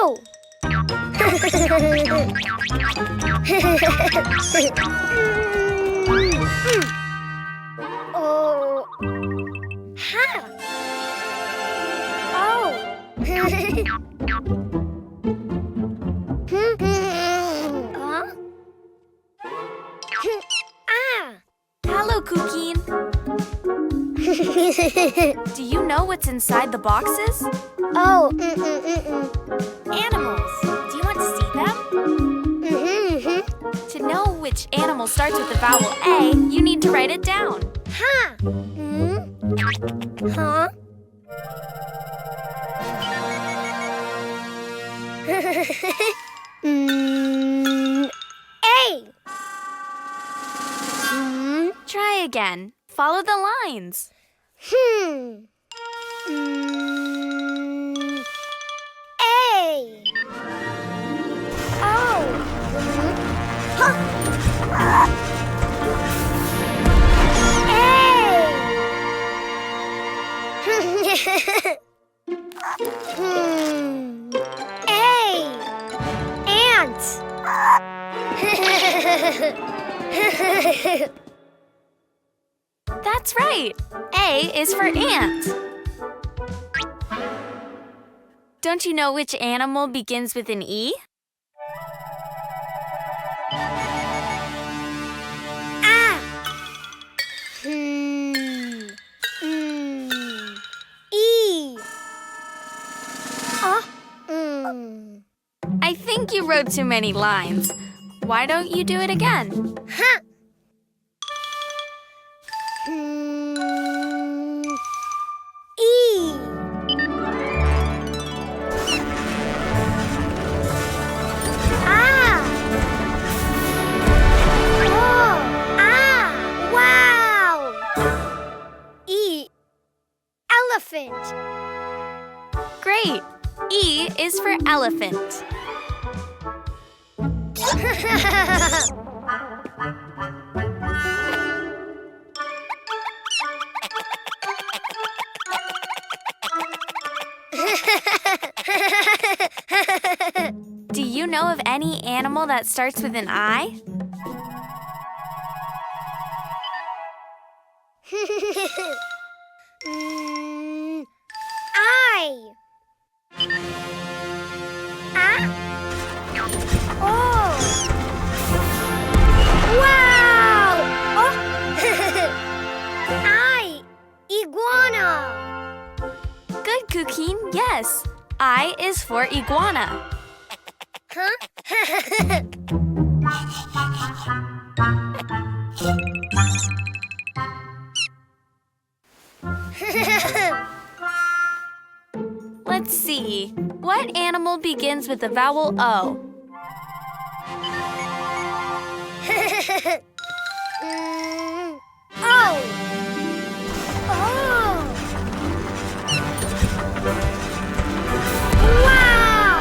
Oh! Oh! Ha! Oh! Huh? Ah! Hello, Cuquin. Do you know what's inside the boxes? Oh! Animals. Do you want to see them? To know which animal starts with the vowel A, you need to write it down. Ha! Huh? A! Try again. Follow the lines. A! Oh! Huh. A! Ant! That's right. A is for ant. Don't you know which animal begins with an E? Ah! E! I think you wrote too many lines. Why don't you do it again? Huh! E! Ah! Oh! Ah! Wow! E! Elephant! Great. E is for elephant. Do you know of any animal that starts with an I? I. Ah? Oh! Wow! Oh! I. Iguana. Good, Cuquin. Yes. I is for iguana. Huh? Let's see. What animal begins with the vowel O? Oh! Oh! Wow!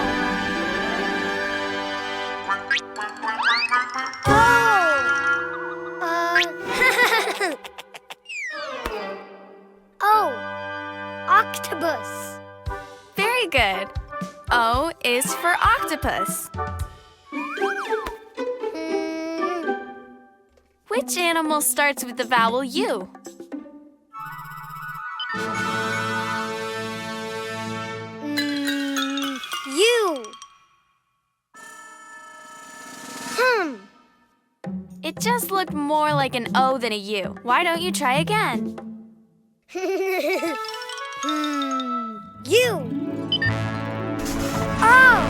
Oh! Octopus. Very good. O is for octopus. Which animal starts with the vowel U? U. It just looked more like an O than a U. Why don't you try again? U. Oh!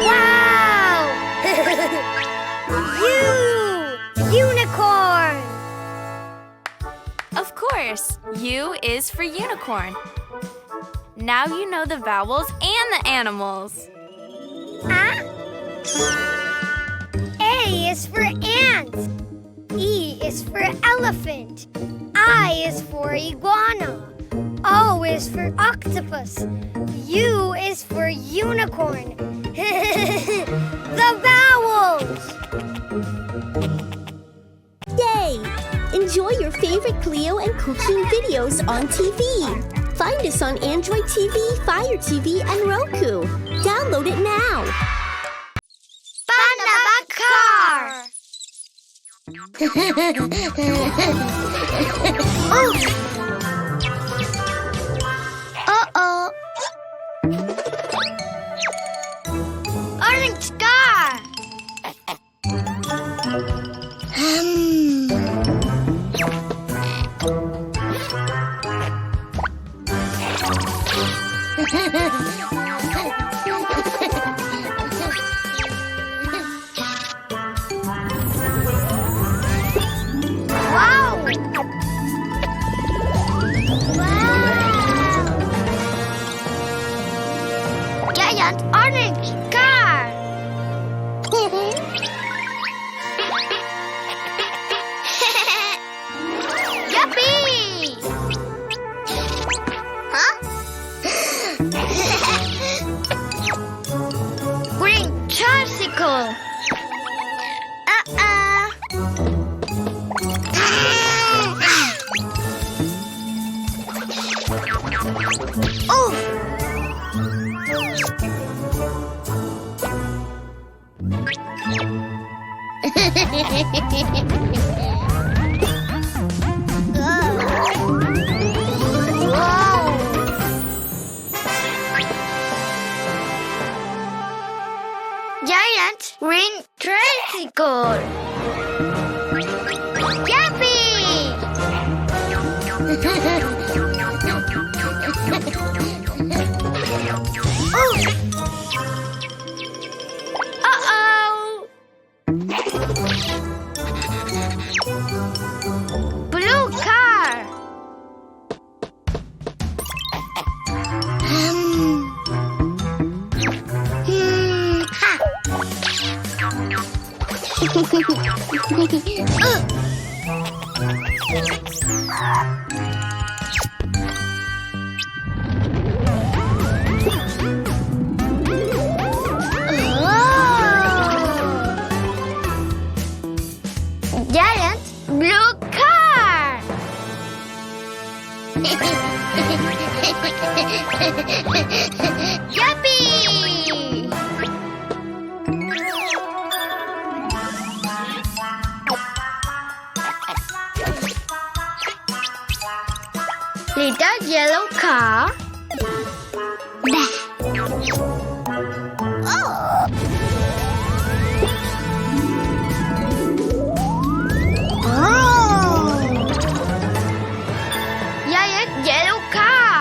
Wow! Unicorn! Of course, U is for unicorn. Now you know the vowels and the animals. Ah? A is for ant. E is for elephant. I is for iguana. O is for octopus. U is for unicorn. The vowels! Yay! Enjoy your your favorite Cleo and Cuquín videos on TV. Find us on Android TV, Fire TV, and Roku. Download it now. Panda Bag car. Uh-oh. Orange car. Wow! Giant orange car! Yuppie! Huh? Green tricycle! Oh! Giant green tricycle. Yuppie! Oh! Uh-oh! Blue car. Giant blue car. Yuppie! Little yellow car. Giant yellow car.